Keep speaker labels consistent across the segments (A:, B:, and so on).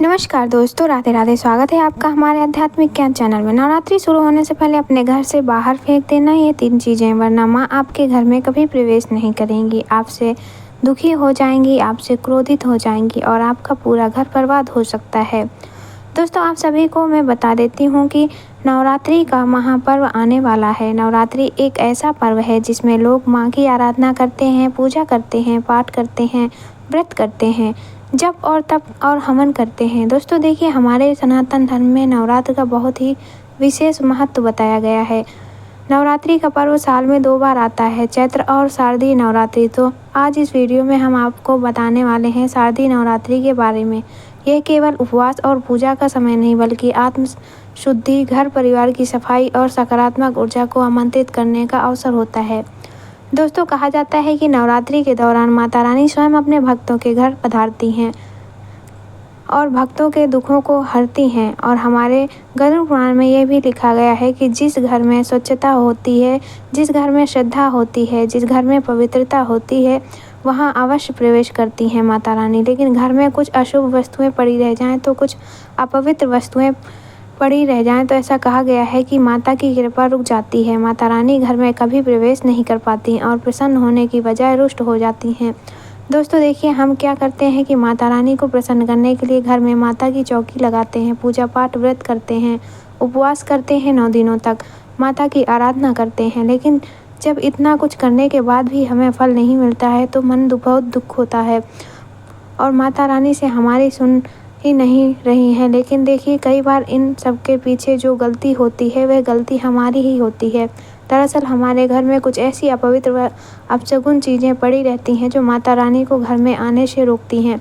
A: नमस्कार दोस्तों, राधे राधे। स्वागत है आपका हमारे आध्यात्मिक ज्ञान चैनल में। नवरात्रि शुरू होने से पहले अपने घर से बाहर फेंक देना ये 3 चीज़ें, वरना माँ आपके घर में कभी प्रवेश नहीं करेंगी। आपसे दुखी हो जाएंगी, आपसे क्रोधित हो जाएंगी और आपका पूरा घर बर्बाद हो सकता है। दोस्तों, आप सभी को मैं बता देती हूँ कि नवरात्रि का महापर्व आने वाला है। नवरात्रि एक ऐसा पर्व है जिसमें लोग माँ की आराधना करते हैं, पूजा करते हैं, पाठ करते हैं, व्रत करते हैं, जप और तप और हवन करते हैं। दोस्तों देखिए, हमारे सनातन धर्म में नवरात्र का बहुत ही विशेष महत्व बताया गया है। नवरात्रि का पर्व साल में 2 बार आता है, चैत्र और शारदीय नवरात्रि। तो आज इस वीडियो में हम आपको बताने वाले हैं शारदीय नवरात्रि के बारे में। यह केवल उपवास और पूजा का समय नहीं, बल्कि आत्म शुद्धि, घर परिवार की सफाई और सकारात्मक ऊर्जा को आमंत्रित करने का अवसर होता है। दोस्तों, कहा जाता है कि नवरात्रि के दौरान माता रानी स्वयं अपने भक्तों के घर पधारती हैं और भक्तों के दुखों को हरती हैं। और हमारे गरुड़ पुराण में यह भी लिखा गया है कि जिस घर में स्वच्छता होती है, जिस घर में श्रद्धा होती है, जिस घर में पवित्रता होती है, वहाँ अवश्य प्रवेश करती हैं माता रानी। लेकिन घर में कुछ अशुभ वस्तुएं पड़ी रह जाएं, तो कुछ अपवित्र वस्तुएं पड़ी रह जाएं, तो ऐसा कहा गया है कि माता की कृपा रुक जाती है। माता रानी घर में कभी प्रवेश नहीं कर पाती और प्रसन्न होने की बजाय रुष्ट हो जाती हैं। दोस्तों देखिए, हम क्या करते हैं कि माता रानी को प्रसन्न करने के लिए घर में माता की चौकी लगाते हैं, पूजा पाठ व्रत करते हैं, उपवास करते हैं, 9 दिनों तक माता की आराधना करते हैं। लेकिन जब इतना कुछ करने के बाद भी हमें फल नहीं मिलता है तो मन बहुत दुख होता है और माता रानी से हमारी सुन ही नहीं रही हैं। लेकिन देखिए, कई बार इन सब के पीछे जो गलती होती है वह गलती हमारी ही होती है। दरअसल हमारे घर में कुछ ऐसी अपवित्र व अपशगुन चीज़ें पड़ी रहती हैं जो माता रानी को घर में आने से रोकती हैं।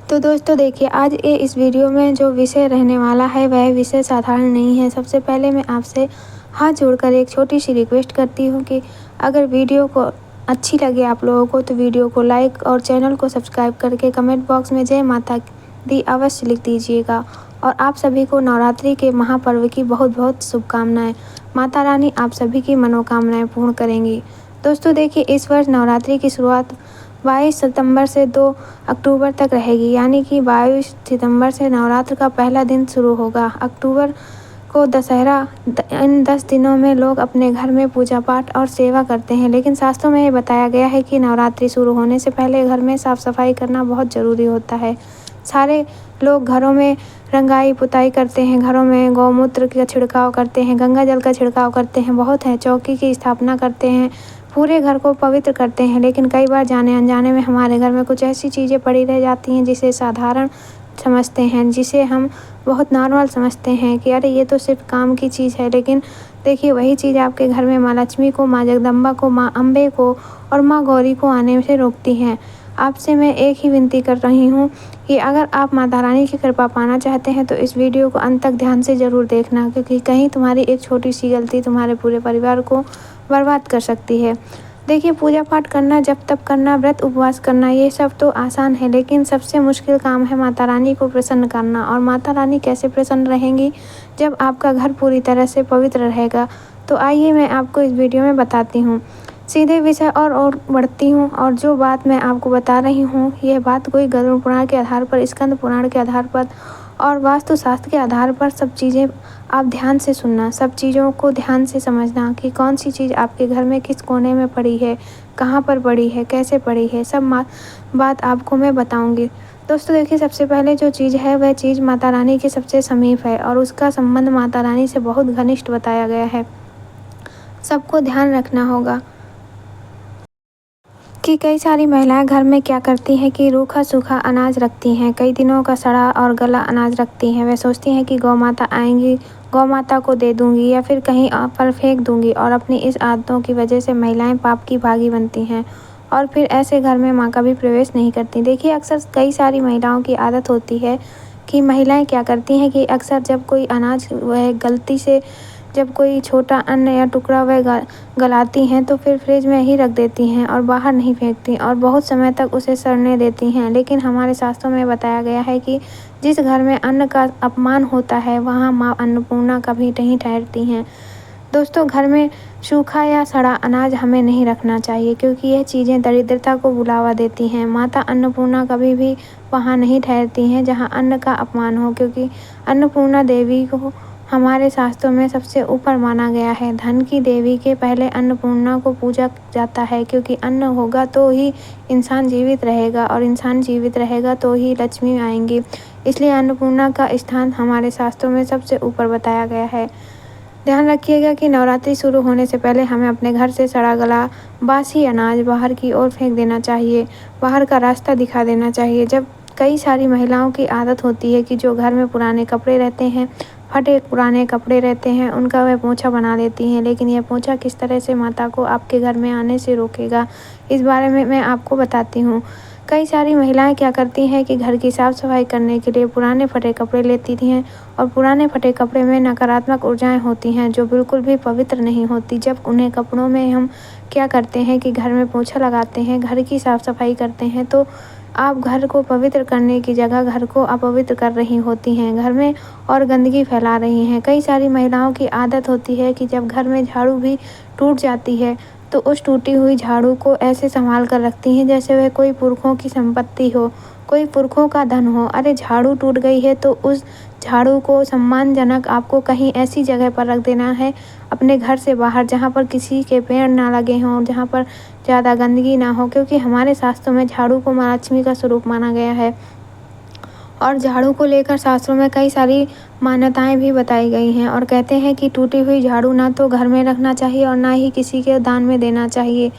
A: तो दोस्तों देखिए, आज इस वीडियो में जो विषय रहने वाला है वह विषय साधारण नहीं है। सबसे पहले मैं आपसे हाथ जोड़कर एक छोटी सी रिक्वेस्ट करती हूँ कि अगर वीडियो को अच्छी लगे आप लोगों को तो वीडियो को लाइक और चैनल को सब्सक्राइब करके कमेंट बॉक्स में जय माता दी अवश्य लिख दीजिएगा। और आप सभी को नवरात्रि के महापर्व की बहुत बहुत शुभकामनाएं। माता रानी आप सभी की मनोकामनाएं पूर्ण करेंगी। दोस्तों देखिए, इस वर्ष नवरात्रि की शुरुआत 22 सितंबर से 2 अक्टूबर तक रहेगी, यानी कि 22 सितंबर से नवरात्र का पहला दिन शुरू होगा। अक्टूबर को दशहरा। इन 10 दिनों में लोग अपने घर में पूजा पाठ और सेवा करते हैं। लेकिन शास्त्रों में ये बताया गया है कि नवरात्रि शुरू होने से पहले घर में साफ सफाई करना बहुत ज़रूरी होता है। सारे लोग घरों में रंगाई पुताई करते हैं, घरों में गौमूत्र का छिड़काव करते हैं, गंगा जल का छिड़काव करते हैं, बहुत है, चौकी की स्थापना करते हैं, पूरे घर को पवित्र करते हैं। लेकिन कई बार जाने अनजाने में हमारे घर में कुछ ऐसी चीज़ें पड़ी रह जाती हैं जिसे साधारण समझते हैं, जिसे हम बहुत नॉर्मल समझते हैं कि अरे ये तो सिर्फ काम की चीज़ है। लेकिन देखिए, वही चीज़ आपके घर में माँ लक्ष्मी को, माँ जगदम्बा को, माँ अम्बे को और माँ गौरी को आने से रोकती हैं। आपसे मैं एक ही विनती कर रही हूँ कि अगर आप माता रानी की कृपा पाना चाहते हैं तो इस वीडियो को अंत तक ध्यान से ज़रूर देखना, क्योंकि कहीं तुम्हारी एक छोटी सी गलती तुम्हारे पूरे परिवार को बर्बाद कर सकती है। देखिए, पूजा पाठ करना, जप तप करना, व्रत उपवास करना, ये सब तो आसान है, लेकिन सबसे मुश्किल काम है माता रानी को प्रसन्न करना। और माता रानी कैसे प्रसन्न रहेंगी? जब आपका घर पूरी तरह से पवित्र रहेगा। तो आइए मैं आपको इस वीडियो में बताती हूँ। सीधे विषय और बढ़ती हूँ। और जो बात मैं आपको बता रही हूँ, यह बात कोई गरुड़ पुराण के आधार पर, स्कंद पुराण के आधार पर और वास्तुशास्त्र के आधार पर सब चीज़ें आप ध्यान से सुनना, सब चीज़ों को ध्यान से समझना कि कौन सी चीज़ आपके घर में किस कोने में पड़ी है, कहाँ पर पड़ी है, कैसे पड़ी है, सब बात आपको मैं बताऊँगी। दोस्तों देखिए, सबसे पहले जो चीज़ है वह चीज़ माता रानी के सबसे समीप है और उसका संबंध माता रानी से बहुत घनिष्ठ बताया गया है। सबको ध्यान रखना होगा कि कई सारी महिलाएं घर में क्या करती हैं कि रूखा सूखा अनाज रखती हैं, कई दिनों का सड़ा और गला अनाज रखती हैं। वे सोचती हैं कि गौ माता आएंगी, गौ माता को दे दूंगी या फिर कहीं पर फेंक दूंगी। और अपनी इस आदतों की वजह से महिलाएं पाप की भागी बनती हैं और फिर ऐसे घर में माँ का भी प्रवेश नहीं करती। देखिए, अक्सर कई सारी महिलाओं की आदत होती है कि महिलाएं क्या करती हैं कि अक्सर जब कोई अनाज वह गलती से, जब कोई छोटा अन्न या टुकड़ा वह गलाती हैं तो फिर फ्रिज में ही रख देती हैं और बाहर नहीं फेंकती और बहुत समय तक उसे सड़ने देती हैं। लेकिन हमारे शास्त्रों में बताया गया है कि जिस घर में अन्न का अपमान होता है वहाँ माँ अन्नपूर्णा कभी नहीं ठहरती हैं। दोस्तों, घर में सूखा या सड़ा अनाज हमें नहीं रखना चाहिए क्योंकि यह चीज़ें दरिद्रता को बढ़ावा देती हैं। माता अन्नपूर्णा कभी भी वहाँ नहीं ठहरती हैं जहाँ अन्न का अपमान हो, क्योंकि अन्नपूर्णा देवी को हमारे शास्त्रों में सबसे ऊपर माना गया है। धन की देवी के पहले अन्नपूर्णा को पूजा जाता है, क्योंकि अन्न होगा तो ही इंसान जीवित रहेगा और इंसान जीवित रहेगा तो ही लक्ष्मी आएंगी। इसलिए अन्नपूर्णा का स्थान हमारे शास्त्रों में सबसे ऊपर बताया गया है। ध्यान रखिएगा कि नवरात्रि शुरू होने से पहले हमें अपने घर से सड़ा गला बासी अनाज बाहर की ओर फेंक देना चाहिए, बाहर का रास्ता दिखा देना चाहिए। जब कई सारी महिलाओं की आदत होती है कि जो घर में पुराने कपड़े रहते हैं, फटे पुराने कपड़े रहते हैं, उनका वह पोंछा बना लेती हैं, लेकिन यह पोंछा किस तरह से माता को आपके घर में आने से रोकेगा, इस बारे में मैं आपको बताती हूँ। कई सारी महिलाएं क्या करती हैं कि घर की साफ़ सफाई करने के लिए पुराने फटे कपड़े लेती हैं और पुराने फटे कपड़े में नकारात्मक ऊर्जाएं होती हैं जो बिल्कुल भी पवित्र नहीं होती। जब उन्हें कपड़ों में हम क्या करते हैं कि घर में पोंछा लगाते हैं, घर की साफ़ सफाई करते हैं, तो आप घर को पवित्र करने की जगह घर को अपवित्र कर रही होती हैं, घर में और गंदगी फैला रही हैं। कई सारी महिलाओं की आदत होती है कि जब घर में झाड़ू भी टूट जाती है तो उस टूटी हुई झाड़ू को ऐसे संभाल कर रखती हैं जैसे वह कोई पुरखों की संपत्ति हो, कोई पुरखों का धन हो। अरे झाड़ू टूट गई है तो उस झाड़ू को सम्मानजनक आपको कहीं ऐसी जगह पर रख देना है, अपने घर से बाहर, जहाँ पर किसी के पेड़ ना लगे हों, जहाँ पर ज़्यादा गंदगी ना हो, क्योंकि हमारे शास्त्रों में झाड़ू को माँ लक्ष्मी का स्वरूप माना गया है। और झाड़ू को लेकर शास्त्रों में कई सारी मान्यताएं भी बताई गई हैं और कहते हैं कि टूटी हुई झाड़ू ना तो घर में रखना चाहिए और ना ही किसी के दान में देना चाहिए।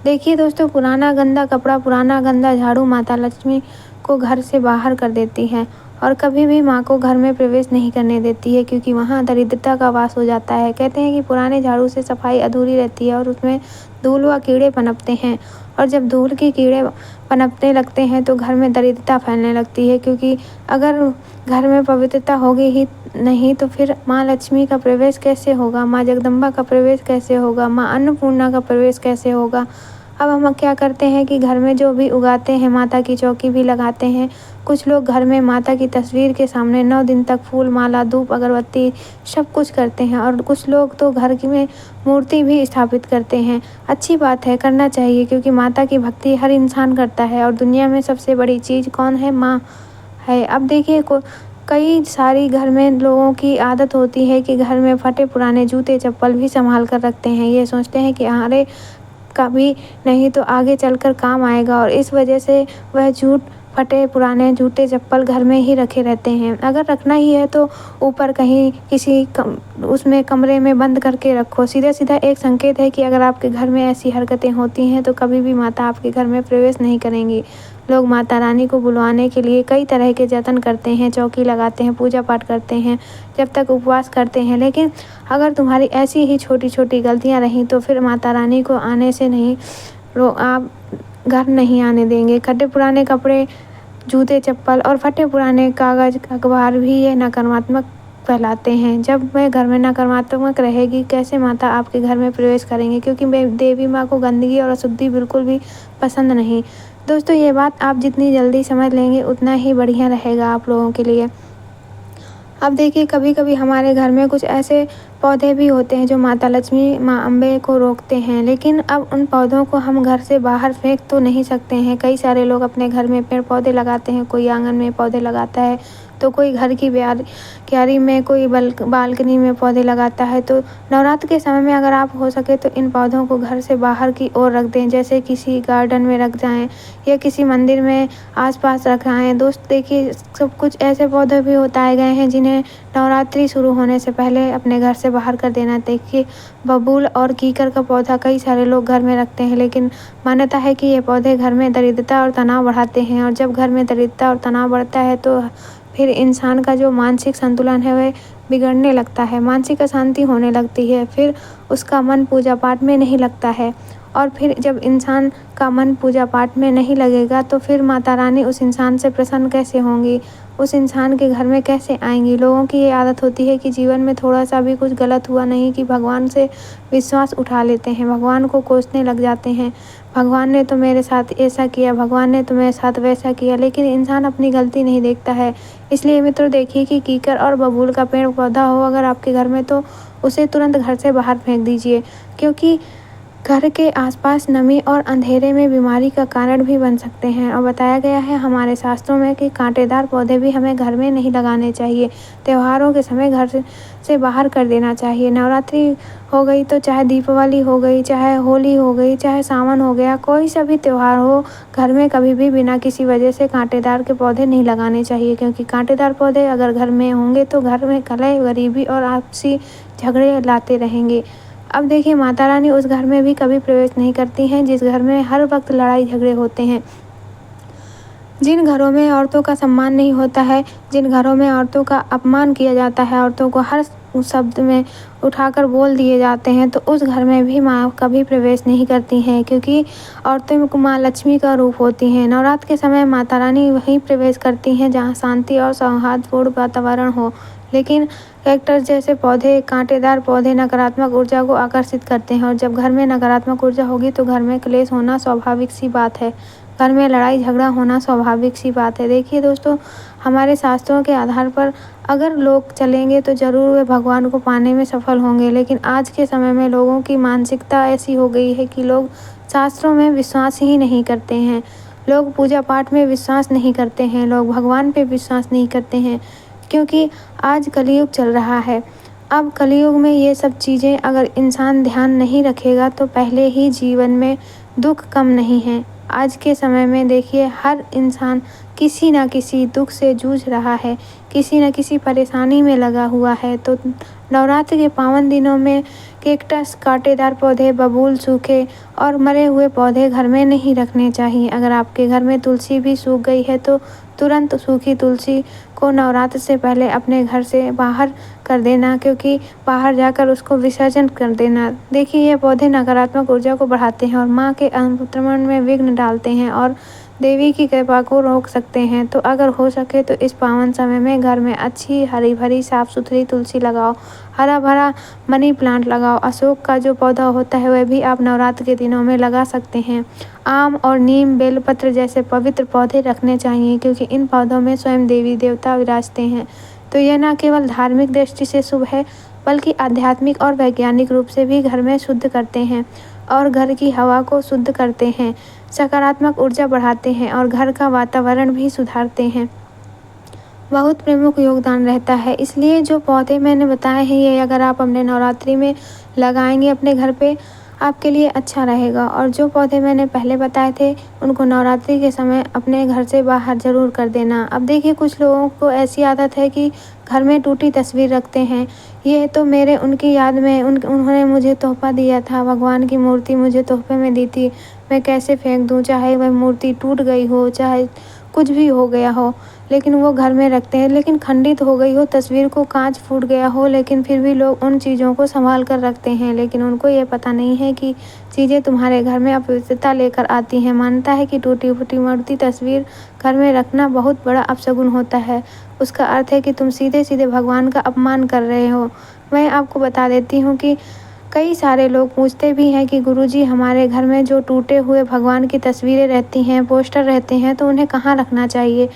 A: देखिए दोस्तों, पुराना गंदा कपड़ा, पुराना गंदा झाड़ू माता लक्ष्मी को घर से बाहर कर देती है और कभी भी माँ को घर में प्रवेश नहीं करने देती है, क्योंकि वहाँ दरिद्रता का वास हो जाता है। कहते हैं कि पुराने झाड़ू से सफाई अधूरी रहती है और उसमें धूल व कीड़े पनपते हैं, और जब धूल के कीड़े पनपने लगते हैं तो घर में दरिद्रता फैलने लगती है, क्योंकि अगर घर में पवित्रता होगी ही नहीं तो फिर माँ लक्ष्मी का प्रवेश कैसे होगा, माँ जगदम्बा का प्रवेश कैसे होगा, माँ अन्नपूर्णा का प्रवेश कैसे होगा। अब हम क्या करते हैं कि घर में जो भी उगाते हैं, माता की चौकी भी लगाते हैं। कुछ लोग घर में माता की तस्वीर के सामने 9 दिन तक फूल माला धूप अगरबत्ती सब कुछ करते हैं, और कुछ लोग तो घर की में मूर्ति भी स्थापित करते हैं। अच्छी बात है, करना चाहिए, क्योंकि माता की भक्ति हर इंसान करता है और दुनिया में सबसे बड़ी चीज़ कौन है? माँ है। अब देखिए, कई सारी घर में लोगों की आदत होती है कि घर में फटे पुराने जूते चप्पल भी संभाल कर रखते हैं। ये सोचते हैं कि अरे कभी नहीं तो आगे चलकर काम आएगा, और इस वजह से वह फटे पुराने जूते चप्पल घर में ही रखे रहते हैं। अगर रखना ही है तो ऊपर कहीं किसी उसमें कमरे में बंद करके रखो। सीधा सीधा एक संकेत है कि अगर आपके घर में ऐसी हरकतें होती हैं तो कभी भी माता आपके घर में प्रवेश नहीं करेंगी। लोग माता रानी को बुलवाने के लिए कई तरह के जतन करते हैं, चौकी लगाते हैं, पूजा पाठ करते हैं, जब तक उपवास करते हैं, लेकिन अगर तुम्हारी ऐसी ही छोटी छोटी गलतियां रहीं तो फिर माता रानी को आने से नहीं आप घर नहीं आने देंगे। फटे पुराने कपड़े, जूते चप्पल और फटे पुराने कागज़ अखबार भी ये नकारात्मक फैलाते हैं। जब वह घर में नकारात्मक रहेगी, कैसे माता आपके घर में प्रवेश करेंगे, क्योंकि देवी माँ को गंदगी और अशुद्धि बिल्कुल भी पसंद नहीं। दोस्तों, ये बात आप जितनी जल्दी समझ लेंगे उतना ही बढ़िया रहेगा आप लोगों के लिए। अब देखिए, कभी कभी हमारे घर में कुछ ऐसे पौधे भी होते हैं जो माता लक्ष्मी, माँ अम्बे को रोकते हैं, लेकिन अब उन पौधों को हम घर से बाहर फेंक तो नहीं सकते हैं। कई सारे लोग अपने घर में पेड़ पौधे लगाते हैं, कोई आंगन में पौधे लगाता है तो कोई घर की क्यारी में, कोई बालकनी में पौधे लगाता है। तो नवरात्र के समय में अगर आप हो सके तो इन पौधों को घर से बाहर की ओर रख दें, जैसे किसी गार्डन में रख जाएं या किसी मंदिर में आसपास रखाएं। दोस्त देखिए, सब कुछ ऐसे पौधे भी बताए गए हैं जिन्हें नवरात्रि शुरू होने से पहले अपने घर से बाहर कर देना। देखिए, बबूल और कीकर का पौधा कई सारे लोग घर में रखते हैं, लेकिन मान्यता है कि ये पौधे घर में दरिद्रता और तनाव बढ़ाते हैं, और जब घर में दरिद्रता और तनाव बढ़ता है तो फिर इंसान का जो मानसिक संतुलन है वह बिगड़ने लगता है, मानसिक अशांति होने लगती है, फिर उसका मन पूजा पाठ में नहीं लगता है और फिर जब इंसान का मन पूजा पाठ में नहीं लगेगा तो फिर माता रानी उस इंसान से प्रसन्न कैसे होंगी, उस इंसान के घर में कैसे आएंगी। लोगों की ये आदत होती है कि जीवन में थोड़ा सा भी कुछ गलत हुआ नहीं कि भगवान से विश्वास उठा लेते हैं, भगवान को कोसने लग जाते हैं, भगवान ने तो मेरे साथ ऐसा किया, भगवान ने तो मेरे साथ वैसा किया। लेकिन इंसान अपनी गलती नहीं देखता है। इसलिए मित्रों देखिए कि कीकर और बबूल का पेड़ पौधा हो अगर आपके घर में तो उसे तुरंत घर से बाहर फेंक दीजिए, क्योंकि घर के आसपास नमी और अंधेरे में बीमारी का कारण भी बन सकते हैं। और बताया गया है हमारे शास्त्रों में कि कांटेदार पौधे भी हमें घर में नहीं लगाने चाहिए। त्योहारों के समय घर से बाहर कर देना चाहिए। नवरात्रि हो गई तो चाहे दीपावली हो गई, चाहे होली हो गई, चाहे सावन हो गया, कोई सा भी त्योहार हो, घर में कभी भी बिना किसी वजह से कांटेदार के पौधे नहीं लगाने चाहिए, क्योंकि कांटेदार पौधे अगर घर में होंगे तो घर में कलह, गरीबी और आपसी झगड़े लाते रहेंगे। अब देखिए माता रानी उस घर में भी कभी प्रवेश नहीं करती हैं जिस घर में हर वक्त लड़ाई झगड़े होते हैं, जिन घरों में औरतों का सम्मान नहीं होता है, जिन घरों में औरतों का अपमान किया जाता है, औरतों को हर शब्द में उठाकर बोल दिए जाते हैं, तो उस घर में भी माँ कभी प्रवेश नहीं करती हैं, क्योंकि औरतें माँ लक्ष्मी का रूप होती हैं। नवरात्र के समय माता रानी वहीं प्रवेश करती हैं जहाँ शांति और सौहार्दपूर्ण वातावरण हो। लेकिन कैक्टस जैसे पौधे, कांटेदार पौधे नकारात्मक ऊर्जा को आकर्षित करते हैं, और जब घर में नकारात्मक ऊर्जा होगी तो घर में क्लेश होना स्वाभाविक सी बात है, घर में लड़ाई झगड़ा होना स्वाभाविक सी बात है। देखिए दोस्तों, हमारे शास्त्रों के आधार पर अगर लोग चलेंगे तो ज़रूर वे भगवान को पाने में सफल होंगे। लेकिन आज के समय में लोगों की मानसिकता ऐसी हो गई है कि लोग शास्त्रों में विश्वास ही नहीं करते हैं, लोग पूजा पाठ में विश्वास नहीं करते हैं, लोग भगवान पे विश्वास नहीं करते हैं, क्योंकि आज कलयुग चल रहा है। अब कलयुग में ये सब चीज़ें अगर इंसान ध्यान नहीं रखेगा तो पहले ही जीवन में दुख कम नहीं है। आज के समय में देखिए हर इंसान किसी न किसी दुख से जूझ रहा है, किसी न किसी परेशानी में लगा हुआ है। तो नवरात्र के पावन दिनों में कैक्टस, कांटेदार पौधे, बबूल, सूखे और मरे हुए पौधे घर में नहीं रखने चाहिए। अगर आपके घर में तुलसी भी सूख गई है तो तुरंत सूखी तुलसी को नवरात्र से पहले अपने घर से बाहर कर देना, क्योंकि बाहर जाकर उसको विसर्जन कर देना। देखिए ये पौधे नकारात्मक ऊर्जा को बढ़ाते हैं और माँ के अनुत्रमण में विघ्न डालते हैं और देवी की कृपा को रोक सकते हैं। तो अगर हो सके तो इस पावन समय में घर में अच्छी हरी भरी साफ सुथरी तुलसी लगाओ, हरा भरा मनी प्लांट लगाओ। अशोक का जो पौधा होता है वह भी आप नवरात्र के दिनों में लगा सकते हैं। आम और नीम, बेलपत्र जैसे पवित्र पौधे रखने चाहिए, क्योंकि इन पौधों में स्वयं देवी देवता विराजते हैं। तो यह न केवल धार्मिक दृष्टि से शुभ है बल्कि आध्यात्मिक और वैज्ञानिक रूप से भी घर में शुद्ध करते हैं और घर की हवा को शुद्ध करते हैं, सकारात्मक ऊर्जा बढ़ाते हैं और घर का वातावरण भी सुधारते हैं। बहुत प्रमुख योगदान रहता है। इसलिए जो पौधे मैंने बताए हैं ये अगर आप अपने नवरात्रि में लगाएंगे अपने घर पे, आपके लिए अच्छा रहेगा। और जो पौधे मैंने पहले बताए थे उनको नवरात्रि के समय अपने घर से बाहर ज़रूर कर देना। अब देखिए कुछ लोगों को ऐसी आदत है कि घर में टूटी तस्वीर रखते हैं। ये तो मेरे उनकी याद में उन्होंने मुझे तोहफ़ा दिया था, भगवान की मूर्ति मुझे तोहफे में दी थी, मैं कैसे फेंक दूँ, चाहे वह मूर्ति टूट गई हो, चाहे कुछ भी हो गया हो, लेकिन वो घर में रखते हैं। लेकिन खंडित हो गई हो तस्वीर को, कांच फूट गया हो, लेकिन फिर भी लोग उन चीज़ों को संभाल कर रखते हैं। लेकिन उनको ये पता नहीं है कि चीज़ें तुम्हारे घर में अपवित्रता लेकर आती हैं। मानता है कि टूटी फूटी मूर्ति तस्वीर घर में रखना बहुत बड़ा अपशगुन होता है। उसका अर्थ है कि तुम सीधे सीधे भगवान का अपमान कर रहे हो। मैं आपको बता देती हूँ कि कई सारे लोग पूछते भी हैं कि गुरुजी हमारे घर में जो टूटे हुए भगवान की तस्वीरें रहती हैं, पोस्टर रहते हैं, तो उन्हें कहाँ रखना चाहिए।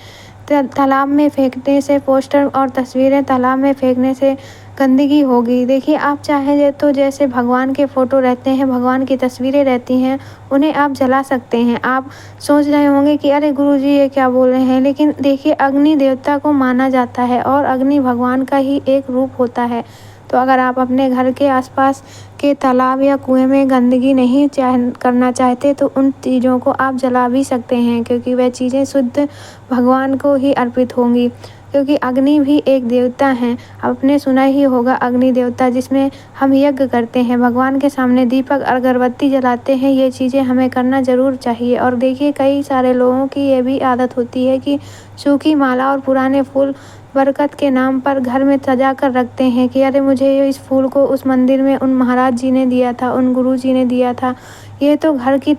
A: तालाब में फेंकने से, पोस्टर और तस्वीरें तालाब में फेंकने से गंदगी होगी। देखिए आप चाहें तो जैसे भगवान के फ़ोटो रहते हैं, भगवान की तस्वीरें रहती हैं, उन्हें आप जला सकते हैं। आप सोच रहे होंगे कि अरे गुरुजी ये क्या बोल रहे हैं, लेकिन देखिए अग्नि देवता को माना जाता है और अग्नि भगवान का ही एक रूप होता है। तो अगर आप अपने घर के आसपास के तालाब या कुएं में गंदगी नहीं करना चाहते तो उन चीज़ों को आप जला भी सकते हैं, क्योंकि वह चीज़ें शुद्ध भगवान को ही अर्पित होंगी। क्योंकि अग्नि भी एक देवता हैं, आपने सुना ही होगा अग्नि देवता, जिसमें हम यज्ञ करते हैं, भगवान के सामने दीपक अगरबत्ती जलाते हैं। ये चीज़ें हमें करना ज़रूर चाहिए। और देखिए कई सारे लोगों की ये भी आदत होती है कि सूखी माला और पुराने फूल बरकत के नाम पर घर में सजा कर रखते हैं कि अरे मुझे इस फूल को उस मंदिर में उन महाराज जी ने दिया था, उन गुरु जी ने दिया था, ये तो घर की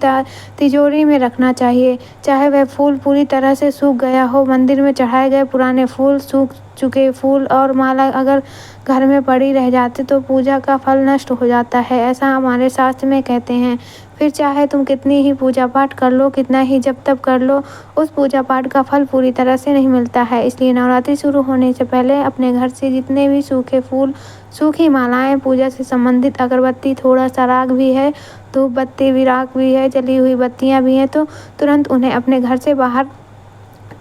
A: तिजोरी में रखना चाहिए। चाहे वह फूल पूरी तरह से सूख गया हो, मंदिर में चढ़ाए गए पुराने फूल, सूख चुके फूल और माला अगर घर में पड़ी रह जाती तो पूजा का फल नष्ट हो जाता है, ऐसा हमारे शास्त्र में कहते हैं। फिर चाहे तुम कितनी ही पूजा पाठ कर लो, कितना ही जप तप कर लो, उस पूजा पाठ का फल पूरी तरह से नहीं मिलता है। इसलिए नवरात्रि शुरू होने से पहले अपने घर से जितने भी सूखे फूल, सूखी मालाएं, पूजा से संबंधित अगरबत्ती, थोड़ा सा राग भी है, धूप बत्ती भी, राख भी है, जली हुई बत्तियां भी हैं, तो तुरंत उन्हें अपने घर से बाहर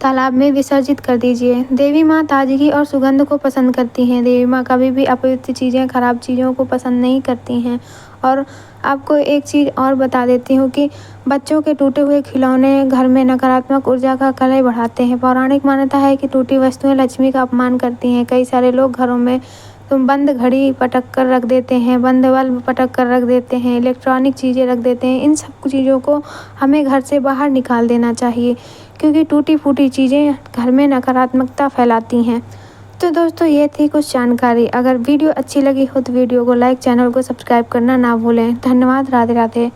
A: तालाब में विसर्जित कर दीजिए। देवी माँ ताजगी और सुगंध को पसंद करती हैं। देवी माँ कभी भी अपवित्र चीज़ें, खराब चीज़ों को पसंद नहीं करती हैं। और आपको एक चीज़ और बता देती हूँ कि बच्चों के टूटे हुए खिलौने घर में नकारात्मक ऊर्जा का कलह बढ़ाते हैं। पौराणिक मान्यता है कि टूटी वस्तुएं लक्ष्मी का अपमान करती हैं। कई सारे लोग घरों में बंद घड़ी पटक कर रख देते हैं, बंद बल्ब पटक कर रख देते हैं, इलेक्ट्रॉनिक चीज़ें रख देते हैं। इन सब चीज़ों को हमें घर से बाहर निकाल देना चाहिए, क्योंकि टूटी फूटी चीज़ें घर में नकारात्मकता फैलाती हैं। तो दोस्तों, ये थी कुछ जानकारी। अगर वीडियो अच्छी लगी हो तो वीडियो को लाइक, चैनल को सब्सक्राइब करना ना भूलें। धन्यवाद। राधे राधे।